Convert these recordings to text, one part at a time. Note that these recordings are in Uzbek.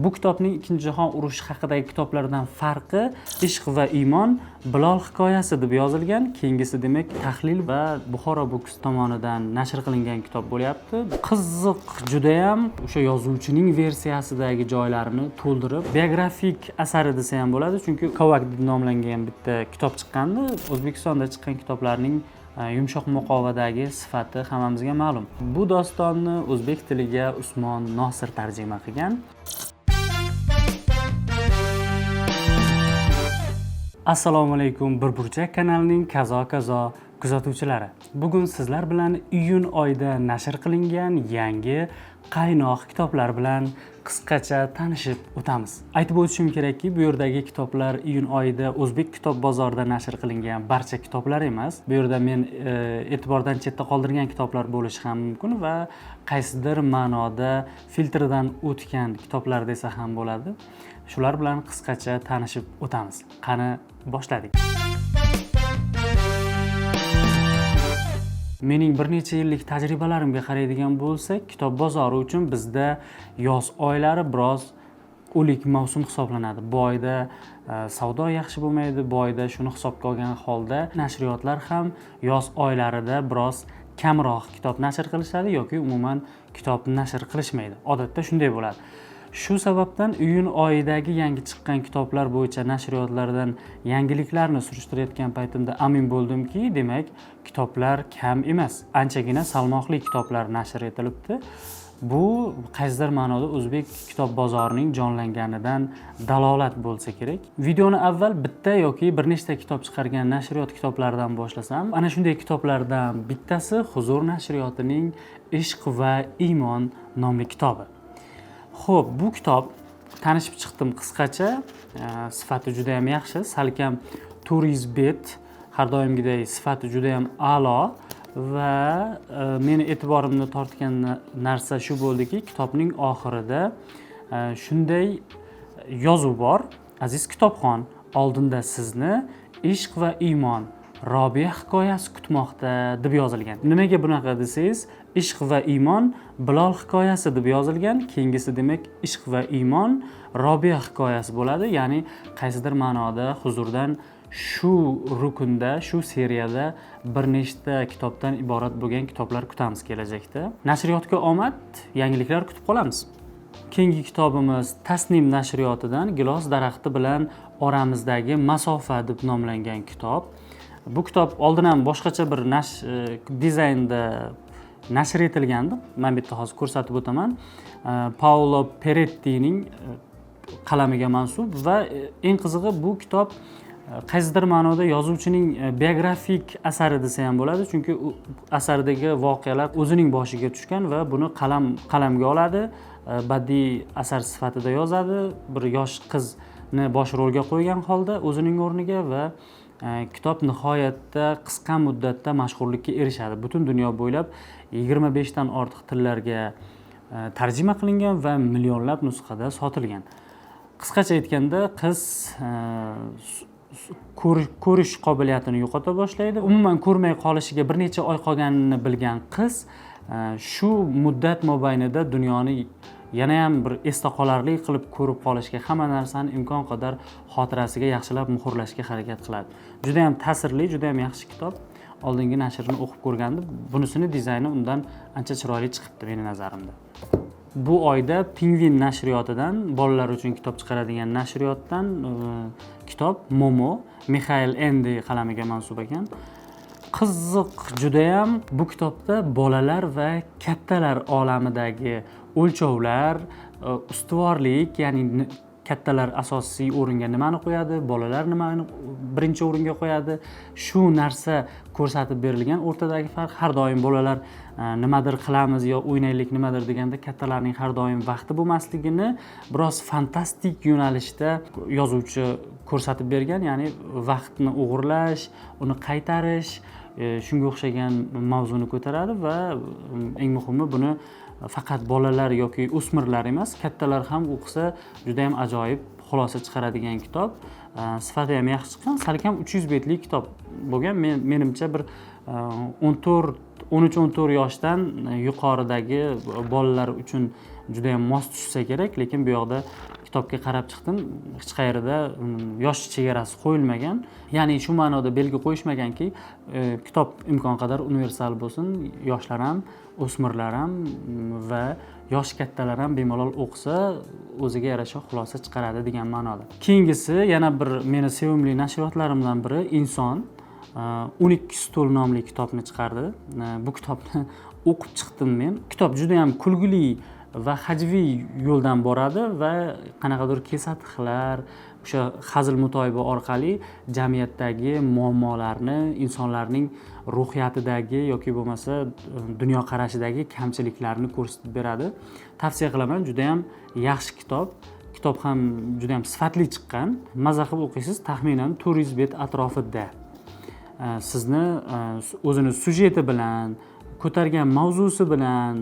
Bu kitobning Ikkinchi jahon urushi haqidagi kitoblardan farqi Ishq va iymon Bilol hikoyasi deb yozilgan. Keyingisi demak tahlil va Buxoro Books tomonidan nashr qilingan kitob bo'lyapti. Qiziq juda ham o'sha yozuvchining versiyasidagi joylarini to'ldirib, biografik asari desa ham bo'ladi, chunki Kovak deb nomlangan bitta kitob chiqqandi. O'zbekistonda chiqqan kitoblarning yumshoq muqovadagi sifati hammamizga ma'lum. Bu dostonni o'zbek tiliga Usmon Nosir tarjima qilgan. Assalomu alaykum Bir burchak kanalining kazo kuzatuvchilari. Bugun sizlar bilan iyun oyida nashr qilingan yangi qaynoq kitoblar bilan qisqacha tanishib o'tamiz. Aytib o'tishim kerakki, bu yerdagi kitoblar iyun oyida o'zbek kitob bozorida nashr qilingan barcha kitoblar emas. Bu yerda men e'tibordan chetda qoldirgan kitoblar bo'lishi ham mumkin va qaysidir ma'noda filtrdan o'tgan kitoblar desa ham bo'ladi. Shular bilan qisqacha tanishib o'tamiz. Qani boshladik. Mening bir necha yillik tajribalarimga qaraydigan bo'lsak, kitob bozori uchun bizda yoz oylari biroz o'lik mavsum hisoblanadi. Bu oyda savdo yaxshi bo'lmaydi, bu oyda shuni hisobga olgan holda nashriyotlar ham yoz oylarida biroz kamroq kitob nashr qilishadi yoki umuman kitob nashr qilishmaydi. Odatda shunday bo'ladi. Shu sababdan iyun oyidagi yangi chiqqan kitoblar bo'yicha nashriyotlardan yangiliklarni surishtirayotgan paytimda amin bo'ldimki, demak, kitoblar kam emas. Anchagina salmoqli kitoblar nashr etilibdi. Bu qaysidir ma'noda o'zbek kitob bozorining jonlanganidan dalolat bo'lsa kerak. Videoni avval bitta yoki bir nechta kitob chiqargan nashriyot kitoblaridan boshlasam, ana shunday kitoblardan bittasi Huzur nashriyotining Ishq va iymon nomli kitobi. Xo'p, bu kitob tanishib chiqdim qisqacha, sifati juda ham yaxshi, salkam turizbet, har doimgidek sifati juda ham a'lo va meni e'tiborimni tortgan narsa shu bo'ldiki, kitobning oxirida shunday yozuv bor: aziz kitobxon, oldinda sizni ishq va iymon Robiya hikoyasi kutmoqda deb yozilgan. Nimaga bunaqa desangiz, Ishq va iymon Bilol hikoyasi deb yozilgan. Keyingisi demak Ishq va iymon Robiya hikoyasi bo'ladi. Ya'ni qaysidir ma'noda huzurdan shu rukunda, shu seriyada bir nechta kitobdan iborat bo'lgan kitoblar kutamiz kelajakda. Nashriyotga omad, yangiliklar kutib qolamiz. Keyingi kitobimiz Tasnim nashriyotidan Gilos daraxti bilan oramizdagi masofa deb nomlangan kitob. Bu kitob oldin ham boshqacha bir dizaynda nashr etilgandi. Men bitta hozir ko'rsatib o'taman. Paolo Perettining qalamiga mansub va eng qizig'i bu kitob qaysidir ma'noda yozuvchining biografik asari desa ham bo'ladi, chunki u asardagi voqealar o'zining boshiga tushgan va buni qalamga oladi, badiiy asar sifatida yozadi, bir yosh qizni bosh rolga qo'ygan holda o'zining o'rniga va kitob nihoyatda qisqa muddatda mashhurlikka erishadi. Butun dunyo bo'ylab 25 dan ortiq tillarga tarjima qilingan va millionlab nusxada sotilgan. Qisqacha aytganda, qiz ko'rish qobiliyatini yo'qota boshlaydi. Umuman ko'rmay qolishiga bir necha oy qolganini bilgan qiz shu muddat mobaynida dunyoni yana ham bir esda qolarli qilib ko'rib qolishga, hamma narsani imkon qadar xotirasiga yaxshilab muhrlashga harakat qiladi. Juda ham ta'sirli, juda ham yaxshi kitob. Oldingi nashrini o'qib ko'rgandim. Bunisini dizayni undan ancha chiroyli chiqibdi meni nazarimda. Bu oyda Pingvin nashriyotidan, bolalar uchun kitob chiqaradigan nashriyotdan kitob Momo, Mikhail Endi qalamiga mansub ekan. Qiziq juda ham bu kitobda bolalar va kattalar olamidagi o'lchovlar, ustuvorlik, ya'ni kattalar asosiy o'ringa nimani qo'yadi, bolalar nimani birinchi o'ringa qo'yadi, shu narsa ko'rsatib berilgan. O'rtadagi farq, har doim bolalar nimadir qilamiz yo o'ynaylik nimadir deganda, kattalarning har doim vaqti bo'lmasligini biroz fantastik yo'nalishda yozuvchi ko'rsatib bergan, ya'ni vaqtni o'g'irlash, uni qaytarish, shunga o'xshagan mavzuni ko'taradi va eng muhimi buni faqat bolalar yoki o'smirlar emas, kattalar ham o'qisa juda ham ajoyib xulosa chiqaradigan kitob. Sifati ham yaxshi chiqqan. Salkam 300 betlik kitob bo'lgan. Menimcha bir 13-14 yoshdan yuqoridagi bolalar uchun juda ham mos tushsa kerak, lekin bu yoqda kitobga qarab chiqdim, hech qayerda yosh chegarasi qo'yilmagan. Ya'ni shu ma'noda belgi qo'yishmaganki, kitob imkon qadar universal bo'lsin, yoshlar ham, o'smirlar ham va yoshi kattalar ham bemalol o'qisa, o'ziga yarasha xulosa chiqaradi degan ma'noda. Keyingisi yana bir meni sevimli nashriyotlarimdan biri Inson 12 stul nomli kitobni chiqardi. Bu kitobni o'qib chiqdim men. Kitob juda ham kulgili va hajviy yo'ldan boradi va qanaqadir kesatiqlar, o'sha hazil mutoyiba orqali jamiyatdagi muammolarni, insonlarning ruhiyatidagi yoki bo'lmasa dunyoqarashidagi kamchiliklarni ko'rsatib beradi. Tavsiya qilaman, juda ham yaxshi kitob. Kitob ham juda ham sifatli chiqqan. Maza qilib o'qiysiz, taxminan 400 bet atrofida. Sizni o'zini sujeti bilan, ko'targan mavzusi bilan,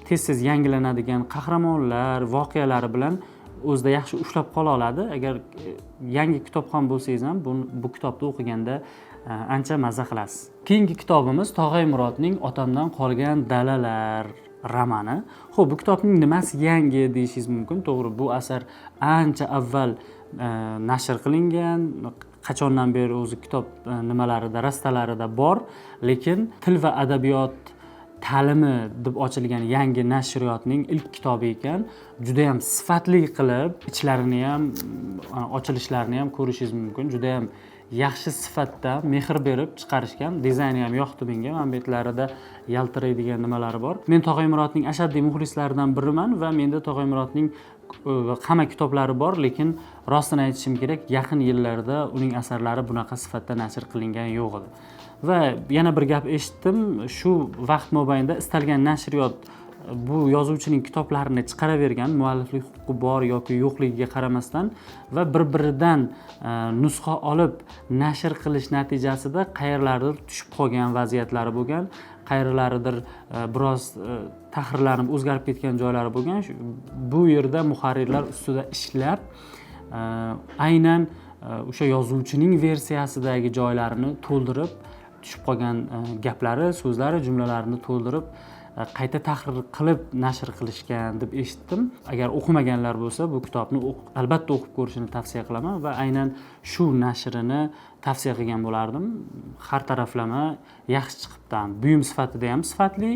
tez-tez yangilanadigan qahramonlar, voqealari bilan o'zida yaxshi ushlab qola oladi. Agar yangi kitob ham bo'lsangiz ham bu kitobni o'qiganda ancha maza qilasiz. Keyingi kitobimiz Tog'ay Murodning Otamdan qolgan dalalar romani. Xo'p, bu kitobning nimasi yangi deyishingiz mumkin. To'g'ri, bu asar ancha avval nashr qilingan. Qachondan beri o'zi kitob nimalarida, rastalarida bor, lekin til va adabiyot ta'limi deb ochilgan yangi nashriyotning ilk kitobi ekan. Juda ham sifatli qilib, ichlarini ham, ochilishlarini ham ko'rishingiz mumkin. Juda ham yaxshi sifatda mehr berib chiqarishgan. Dizayni ham yoqdi menga. Manbalarida yaltiraydigan nimalari bor. Men Tog'ay Murodning ashaddiy muxlislaridan biriman va menda Tog'ay Murodning hamma kitoblari bor, lekin rostini aytishim kerak, yaqin yillarda uning asarlari bunaqa sifatda nashr qilingani yo'q edi. Va yana bir gap eshitdim, shu vaqt mobaynida istalgan nashriyot bu yozuvchining kitoblarini chiqaravergan, mualliflik huquqi bor yoki yo'qligiga qaramasdan, va bir-biridan nusxa olib nashr qilish natijasida qayerlardir tushib qolgan vaziyatlari bo'lgan, qayerlaridir biroz tahrirlanib o'zgarib ketgan joylari bo'lgan. Bu yerda muharrirlar ustida ishlab, aynan o'sha yozuvchining versiyasidagi joylarini to'ldirib, tushib qolgan gaplari, so'zlari, jumlalarini to'ldirib, qayta tahrir qilib nashr qilishgan deb eshitdim. Agar o'qimaganlar bo'lsa, bu kitobni albatta o'qib ko'rishini tavsiya qilaman va aynan shu nashrini tavsiya qilgan bo'lardim. Har taraflama yaxshi chiqibdi. Buyum sifatida ham sifatli,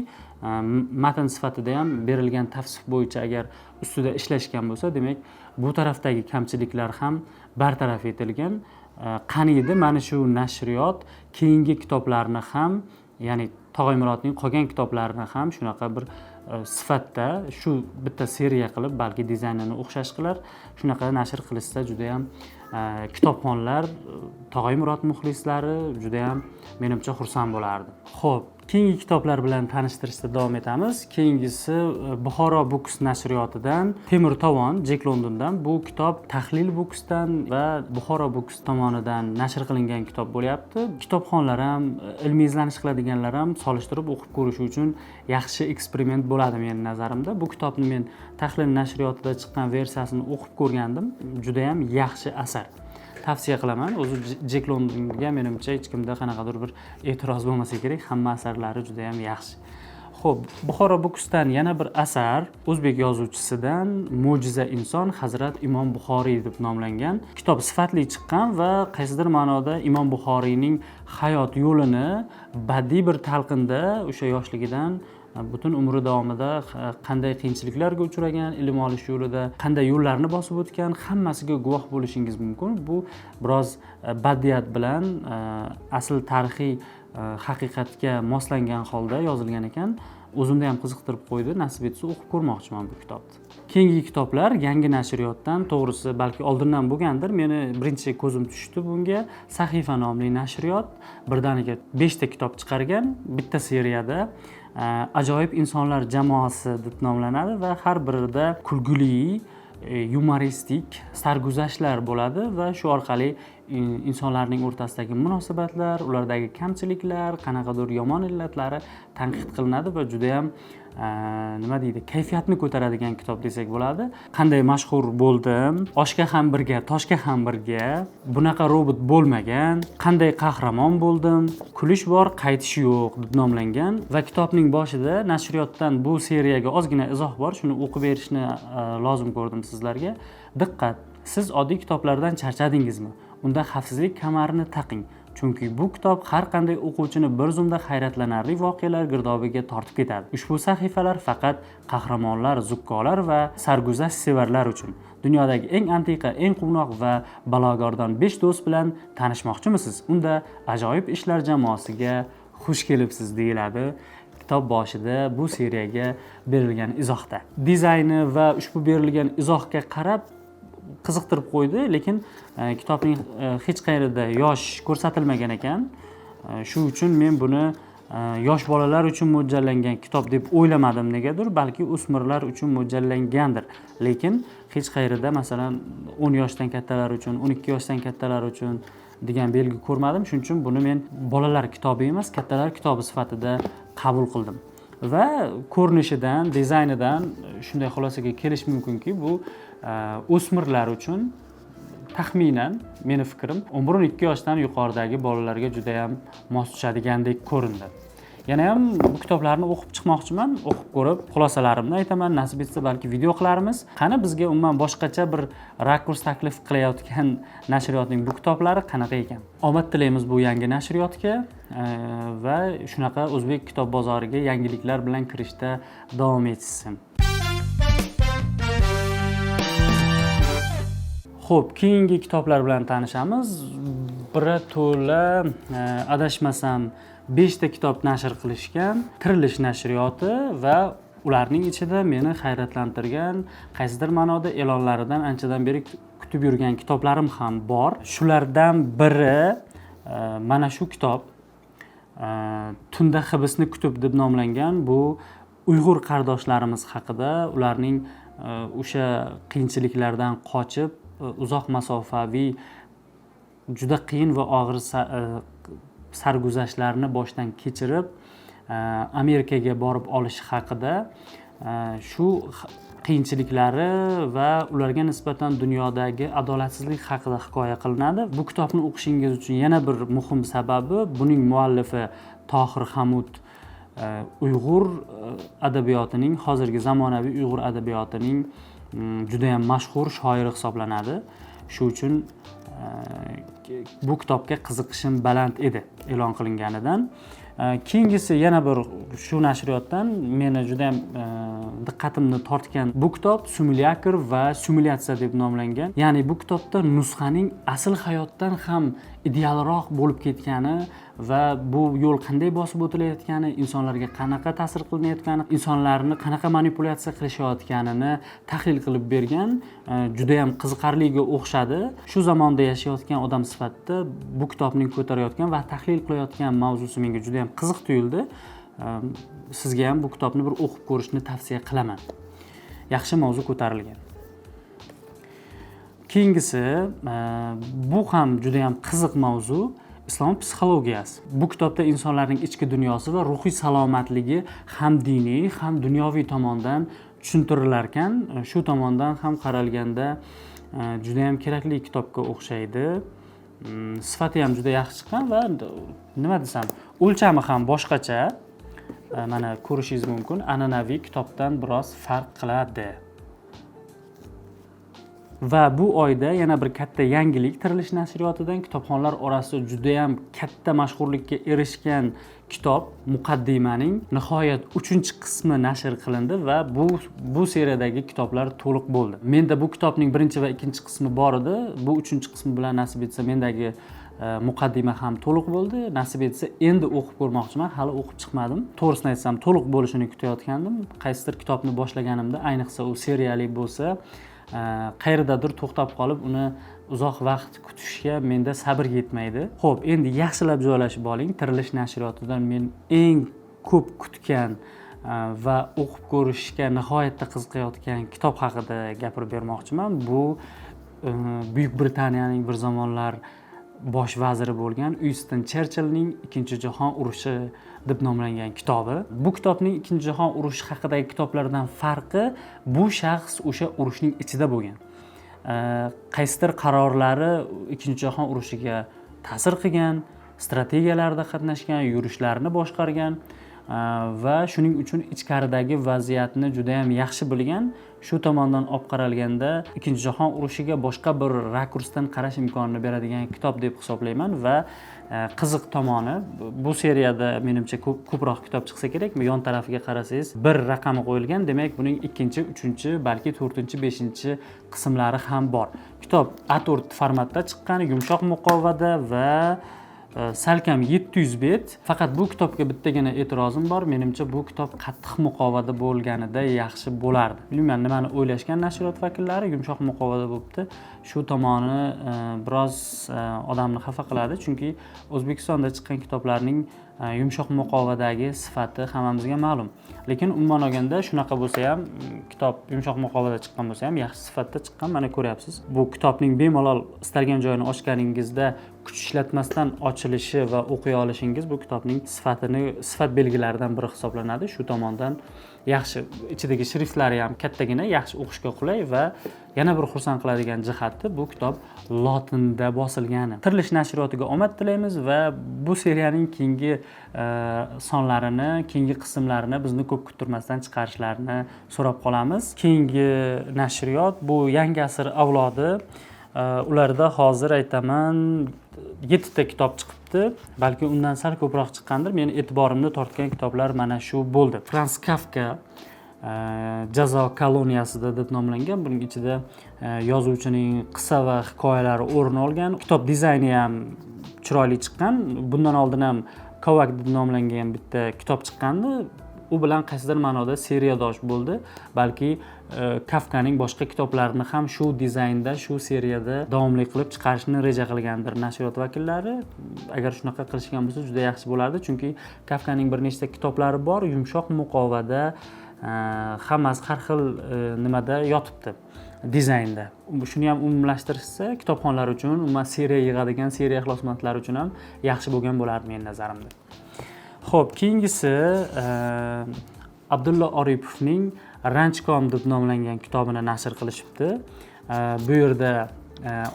matn sifatida ham berilgan tavsif bo'yicha agar ustida ishlashgan bo'lsa, demak, bu tarafdagi kamchiliklar ham bartaraf etilgan. Qaniydi mana shu nashriyot keyingi kitoblarni ham, ya'ni Tog'ay Murodning qolgan kitoblarini ham shunaqa bir sifatda, shu bitta seriya qilib, balki dizaynini o'xshash qilar, shunaqa nashr qilishsa juda ham kitobxonlar, Tog'ay Murod muxlislari juda ham menimcha xursand bo'lardi. Xo'p, keyingi kitoblar bilan tanishtirishda davom etamiz. Keyingisi Buxoro Books nashriyotidan Temur Tovon, Jack Londondan. Bu kitob Tahlil Booksdan va Buxoro Books tomonidan nashr qilingan kitob bo'lyapti. Kitobxonlar ham, ilmiy izlanish qiladiganlar ham solishtirib o'qib ko'rish uchun yaxshi eksperiment bo'ladi mening nazarimda. Bu kitobni men Tahlil nashriyotida chiqqan versiyasini o'qib ko'rgandim. Juda ham yaxshi asar. Tavsiya qilaman. O'zi Jack Londonga menimcha hech kimda qanaqadir bir e'tiroz bo'lmasa kerak. Hamma asarlari juda ham yaxshi. Xo'p, Buxoro Booksdan yana bir asar o'zbek yozuvchisidan Mo'jiza inson Hazrat Imom Buxoriy deb nomlangan. Kitob sifatli chiqqan va qaysidir ma'noda Imom Buxoriyning hayot yo'lini badiiy bir talqinda o'sha yoshligidan butun umri davomida qanday qiyinchiliklarga uchragan, ilm olish yo'lida qanday yo'llarni bosib o'tgan, hammasiga guvoh bo'lishingiz mumkin. Bu biroz baddiyat bilan asl tarixiy haqiqatga moslangan holda yozilgan ekan. O'zimda ham qiziqtirib qo'ydi. Nasib etsa o'qib ko'rmoqchiman bu kitobni. Keyingi kitoblar yangi nashriyotdan, to'g'risi balki oldindan bo'lgandir. Meni birinchi ko'zim tushdi bunga. Sahifa nomli nashriyot birdaniga 5 ta kitob chiqargan, bitta seriyada. Ajoyib insonlar jamoasi deb nomlanadi va har birida kulgili, yumoristik sarguzashtlar bo'ladi va shu orqali insonlarning o'rtasidagi munosabatlar, ulardagi kamchiliklar, qanaqadir yomon illatlari tanqid qilinadi va juda ham nima deydi, kayfiyatni ko'taradigan kitob desak bo'ladi. Qanday mashhur bo'ldim, oshga ham birga, toshga ham birga, bunaqa robot bo'lmagan, qanday qahramon bo'ldim, kulish bor, qaytish yo'q deb nomlangan va kitobning boshida nashriyotdan bu seriyaga ozgina izoh bor, shuni o'qib berishni lozim ko'rdim sizlarga. Diqqat, siz oddiy kitoblardan charchadingizmi? Unda xavfsizlik kamarini taqing. Chunki bu kitob har qanday o'quvchini bir zumda hayratlanarli voqealar girdobiga tortib ketadi. Ushbu sahifalar faqat qahramonlar, zukkolar va sarguzash sevarlar uchun. Dunyodagi eng antiqa, eng quvnoq va balogardon 5 do'st bilan tanishmoqchimisiz? Unda ajoyib ishlar jamoasiga xush kelibsiz deyiladi kitob boshida bu seriyaga berilgan izohda. Dizayni va ushbu berilgan izohga qarab qiziqtirib qo'ydi, lekin kitobning hech qayerida yosh ko'rsatilmagan ekan. Shu uchun men buni yosh bolalar uchun mo'ljallangan kitob deb o'ylamadim negadir, balki o'smirlar uchun mo'ljallangandir. Lekin hech qayerida masalan 10 yoshdan kattalar uchun, 12 yoshdan kattalar uchun degan belgi ko'rmadim. Shuning uchun buni men bolalar kitobi emas, kattalar kitobi sifatida qabul qildim. Va ko'rinishidan, dizaynidan shunday xulosaga kelish mumkinki, bu o'smirlar uchun taxminan meni fikrim 11-12 yoshdan yuqoridagi bolalarga juda ham mos tushadigandek ko'rindi. Yana ham bu kitoblarni o'qib chiqmoqchiman, o'qib ko'rib xulosalarimni aytaman, nasib etsa balki video qilarmiz. Qani bizga umuman boshqacha bir rakurs taklif qilayotgan nashriyotning bu kitoblari qanaqa ekan? Omad tilaymiz bu yangi nashriyotga va shunaqa o'zbek kitob bozoriga yangiliklar bilan kirishda davom etsin. Xo'p, keyingi kitoblar bilan tanishamiz. Biri to'la adashmasam 5 ta kitob nashr qilishgan Tirilish nashriyoti va ularning ichida meni hayratlantirgan, qaysidir ma'noda e'lonlaridan anchadan beri kutib yurgan kitoblarim ham bor. Shulardan biri mana shu kitob Tunda hibsni kutib deb nomlangan. Bu Uyg'ur qardoshlarimiz haqida, ularning o'sha qiyinchiliklardan qochib uzoq masofaviy juda qiyin va og'ir sarguzashtlarni boshdan kechirib Amerikaga borib olish haqida, shu qiyinchiliklari va ularga nisbatan dunyodagi adolatsizlik haqida hikoya qilinadi. Bu kitobni o'qishingiz uchun yana bir muhim sababi, buning muallifi Tohir Hamud Uyg'ur adabiyotining, hozirgi zamonaviy Uyg'ur adabiyotining juda ham mashhur shoiri hisoblanadi. Shu uchun bu kitobga qiziqishim baland edi e'lon qilinganidan. Keyingisi yana bir shu nashriyotdan meni juda ham diqqatimni tortgan bu kitob Simulakr va simulyatsiya deb nomlangan. Ya'ni bu kitobda nusxaning asl hayotdan ham idealroq bo'lib ketgani va bu yo'l qanday bosib o'tilayotgani, insonlarga qanaqa ta'sir qilinayotgani, insonlarni qanaqa manipulyatsiya qilishayotganini tahlil qilib bergan, juda ham qiziqarliga o'xshadi. Shu zamonda yashayotgan odam sifatida bu kitobning ko'tarayotgan va tahlil qilayotgan mavzusi menga juda ham qiziq tuyuldi. Sizga ham bu kitobni bir o'qib ko'rishni tavsiya qilaman. Yaxshi mavzu ko'tarilgan. Keyingisi, bu ham juda ham qiziq mavzu. Islom psixologiyasi. Bu kitobda insonlarning ichki dunyosi va ruhiy salomatligi ham diniy, ham dunyoviy tomondan tushuntirilar ekan. Shu tomondan ham qaralganda juda ham kerakli kitobga o'xshaydi. Sifati ham juda yaxshi chiqqan va nima desam, o'lchami ham boshqacha. Mana ko'rishingiz mumkin, an'anaviy kitobdan biroz farq qiladi. Va bu oyda yana bir katta yangilik Tirilish nashriyotidan kitobxonlar orasida juda ham katta mashhurlikka erishgan kitob Muqaddimaning nihoyat 3-qismi nashr qilindi va bu seriyadagi kitoblar to'liq bo'ldi. Menda bu kitobning 1 va 2-qismi bor edi. Bu 3-qismi bilan nasib etsa mendagi muqaddima ham to'liq bo'ldi. Nasib etsa endi o'qib ko'rmoqchiman. Hali o'qib chiqmadim. To'g'risini aytsam, to'liq bo'lishini kutayotgandim. Qaysidir kitobni boshlaganimda, ayniqsa u seriyali bo'lsa, qayerdadir to'xtab qolib uni uzoq vaqt kutishga menda sabr yetmaydi. Xo'p, endi yaxshilab joylashib oling. Tirilish nashriyotidan men eng ko'p kutgan va o'qib ko'rishga nihoyatda qiziqayotgan kitob haqida gapirib bermoqchiman. Bu Buyuk Britaniyaning bir zamonlar bosh vaziri bo'lgan Uinston Cherchillning Ikkinchi jahon urushi deb nomlangan kitobi. Bu kitobning Ikkinchi jahon urushi haqidagi kitoblardan farqi bu shaxs o'sha urushning ichida bo'lgan. Qaysidir qarorlari Ikkinchi jahon urushiga ta'sir qilgan, strategiyalarda qatnashgan, yurishlarni boshqargan va shuning uchun ichkaridagi vaziyatni juda ham yaxshi bilgan. Shu tomondan olib qaralganda Ikkinchi jahon urushiga boshqa bir rakursdan qarash imkonini beradigan kitob deb hisoblayman va qiziq tomoni bu seriyada menimcha ko'proq kitob chiqsa kerak. Yon tarafiga qarasangiz bir raqami qo'yilgan, demak buning 2, 3, balki 4, 5 qismlari ham bor. Kitob A4 formatda chiqqan, yumshoq muqovada va salkam 700 bet. Faqat bu kitobga bittagina e'tirozim bor. Menimcha bu kitob qattiq muqovada bo'lganida yaxshi bo'lardi. Bilmayman nimani o'ylashgan nashriyot vakillari, yumshoq muqovada bo'libdi. Shu tomoni biroz odamni xafa qiladi, chunki O'zbekistonda chiqqan kitoblarning yumshoq muqovadagi sifati hammamizga ma'lum. Lekin umuman olganda shunaqa bo'lsa ham, kitob yumshoq muqovada chiqqan bo'lsa ham yaxshi sifatda chiqqan, mana ko'ryapsiz. Bu kitobning bemalol istalgan joyini ochganingizda kuch ishlatmasdan ochilishi va o'qiy olishingiz bu kitobning sifat belgilaridan biri hisoblanadi. Shu tomondan yaxshi, ichidagi shriftlari ham kattagina, yaxshi o'qishga qulay va yana bir xursand qiladigan jihati bu kitob lotinda bosilgani. Tirilish nashriyotiga omad tilaymiz va bu seriyaning keyingi sonlarini, keyingi qismlarini bizni ko'p kuttirmasdan chiqarishlarini so'rab qolamiz. Keyingi nashriyot bu Yangi asr avlodi. Ularda hozir aytaman 7 ta kitob chiqibdi, balki undan sal ko'proq chiqqandir. Meni e'tiborimni tortgan kitoblar mana shu bo'ldi. Frans Kafka Jazo koloniyasida deb nomlangan. Buning ichida yozuvchining qissa va hikoyalari o'rin olgan. Kitob dizayni ham chiroyli chiqqan. Bundan oldin ham Kovak deb nomlangan bitta kitob chiqqandi. U bilan qaysidir ma'noda seriyadosh bo'ldi. Balki Kafkaning boshqa kitoblarini ham shu dizaynda, shu seriyada davomli qilib chiqarishni reja qilgandir nashriyot vakillari. Agar shunaqa qilishgan bo'lsa juda yaxshi bo'lardi, chunki Kafkaning bir nechta kitoblari bor, yumshoq muqovada, hammasi har xil nimada yotibdi dizaynda. Shuni ham umumlashtirishsa, kitobxonlar uchun, umuman seriya yig'adigan seriya ixlosmandlari uchun ham yaxshi bo'lgan bo'lardi men nazarimda. Xo'p, keyingisi Abdulla Oripovning Ranchkom deb nomlangan kitobini nashr qilishibdi. Bu yerda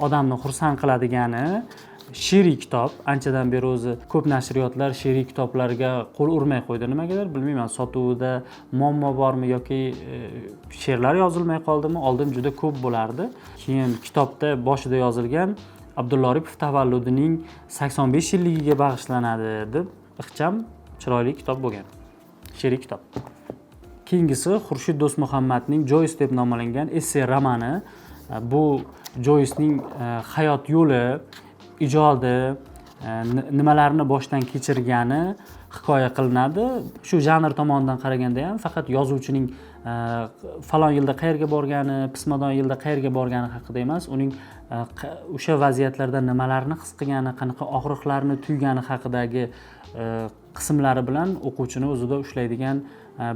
odamni xursand qiladigani she'riy kitob. Anchadan beri o'zi ko'p nashriyotlar she'riy kitoblarga qo'l urmay qo'ydi. Nimagadir bilmayman, sotuvida muammo bormi yoki she'rlar yozilmay qoldimi? Oldin juda ko'p bo'lardi. Keyin kitobda boshida yozilgan Abdulla Oripov tavalludining 85 yilligiga bag'ishlanadi deb ixcham chiroyli kitob bo'lgan. She'riy kitob. Keyingisi Xurshid Do'stmuhammadning Joyce deb nomlangan esse romani. Bu Joycening hayot yo'li, ijodi, nimalarni boshdan kechirgani hikoya qilinadi. Shu janr tomonidan qaraganda ham faqat yozuvchining falon yilda qayerga borgani, pismadon yilda qayerga borgani haqida emas, uning o'sha vaziyatlarda nimalarni his qilgani, qanaqa og'riqlarni tuygani haqidagi qismlari bilan o'quvchini o'zida ushlaydigan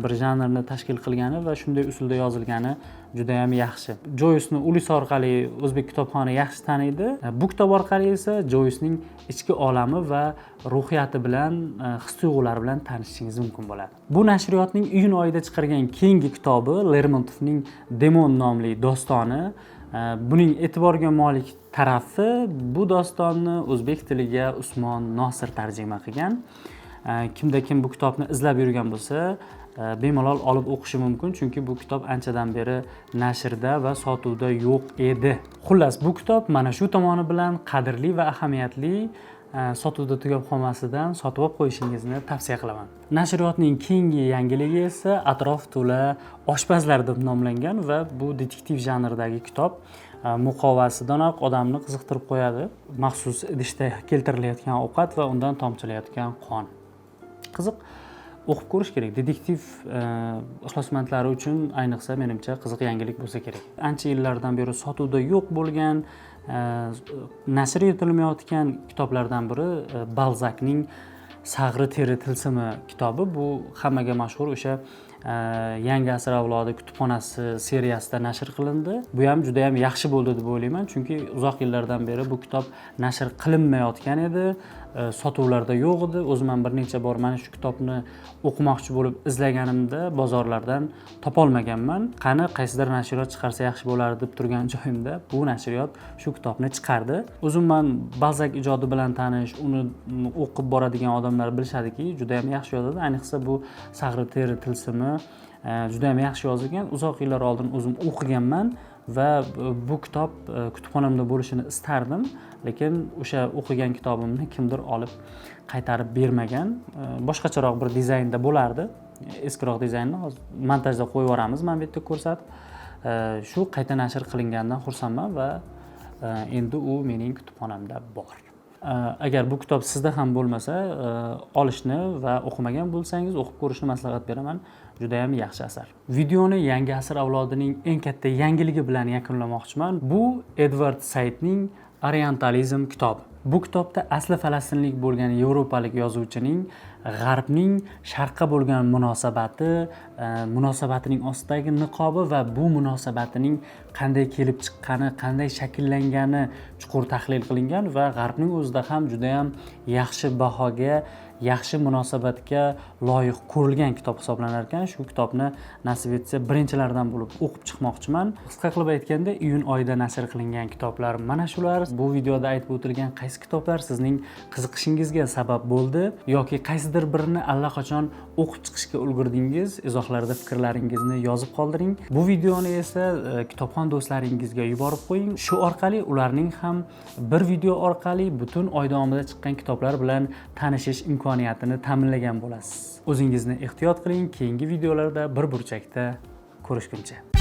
bir janrni tashkil qilgani va shunday usulda yozilgani juda ham yaxshi. Joyce'ni Ulis orqali o'zbek kitobxoni yaxshi taniydi. Bu kitob orqali esa Joyce'ning ichki olami va ruhiyati bilan, his-tuyg'ulari bilan tanishishingiz mumkin bo'ladi. Bu nashriyotning iyun oyida chiqargan keyingi kitobi Lermontovning Demon nomli dostoni. Buning e'tiborga molik tarafi, bu dostonni o'zbek tiliga Usmon Nosir tarjima qilgan. Kimda kim bu kitobni izlab yurgan bo'lsa, bemalol olib o'qishi mumkin, chunki bu kitob anchadan beri nashrda va sotuvda yo'q edi. Xullas, bu kitob mana shu tomoni bilan qadrli va ahamiyatli, sotuvda tugab qolmasidan sotib olib qo'yishingizni tavsiya qilaman. Nashriyotning keyingi yangiligi esa Atrof to'la oshpazlar deb nomlangan va bu detektiv janridagi kitob. Muqovasidayoq odamni qiziqtirib qo'yadi. Maxsus idishda keltirilayotgan ovqat va undan tomchilayotgan qon. Qiziq, o'qib ko'rish kerak. Detektiv ixlosmandlari uchun ayniqsa menimcha qiziq yangilik bo'lsa kerak. Ancha yillardan beri sotuvda yo'q bo'lgan, nashr etilmayotgan kitoblardan biri Balzakning Sag'ri teri tilsimi kitobi. Bu hammaga mashhur o'sha yangi asr avlodi kutubxonasi seriyasida nashr qilindi. Bu ham juda ham yaxshi bo'ldi deb o'ylayman, chunki uzoq yillardan beri bu kitob nashr qilinmayotgan edi, sotuvlarda yo'q edi. O'zim ham bir necha bor mana shu kitobni o'qimoqchi bo'lib izlaganimda bozorlardan topolmaganman. Qani qaysidir nashriyot chiqarsa yaxshi bo'lardi deb turgan joyimda bu nashriyot shu kitobni chiqardi. O'zim ham Balzak ijodi bilan tanish, uni o'qib boradigan odamlar bilishadiki, juda ham yaxshi yozadi. Ayniqsa bu Sag'ri teri tilsimi juda ham yaxshi yozilgan. Uzoq yillar oldin o'zim o'qiganman va bu kitob kutubxonamda bo'lishini istardim, lekin o'sha o'qigan kitobimni kimdir olib qaytarib bermagan. Boshqacharoq bir dizaynda bo'lardi. Eskiroq dizaynni hozir montajda qo'yib yuboramiz, mana bu yerda ko'rsatib. Shu qayta nashr qilinganidan xursandman va endi u mening kutubxonamda bor. Agar bu kitob sizda ham bo'lmasa, olishni va o'qimagan bo'lsangiz o'qib ko'rishni maslahat beraman. Juda ham yaxshi asar. Videoni yangi asr avlodining eng katta yangiligi bilan yakunlamoqchiman. Bu Edvard Saidning Orientalizm kitobi. Bu kitobda asli falastinlik bo'lgan yevropalik yozuvchining g'arbning sharqqa bo'lgan munosabatining ostidagi niqobi va bu munosabatining qanday kelib chiqqani, qanday shakllangani chuqur tahlil qilingan va g'arbning o'zida ham juda ham yaxshi bahoga, yaxshi munosabatga loyiq ko'rilgan kitob hisoblanar ekan. Shu kitobni nasib etsa birinchilardan bo'lib o'qib chiqmoqchiman. Qisqa qilib aytganda, iyun oyida nashr qilingan kitoblar mana shular. Bu videoda aytib o'tilgan qaysi kitoblar sizning qiziqishingizga sabab bo'ldi yoki qaysidir birini allaqachon o'qib chiqishga ulgurdingiz? Izohlarda fikrlaringizni yozib qoldiring. Bu videoni esa kitobxon do'stlaringizga yuborib qo'ying. Shu orqali ularning ham bir video orqali butun oy davomida chiqqan kitoblar bilan tanishish imkoniyatini ta'minlagan bo'lasiz. O'zingizni ehtiyot qiling. Keyingi videolarda bir burchakda ko'rishguncha.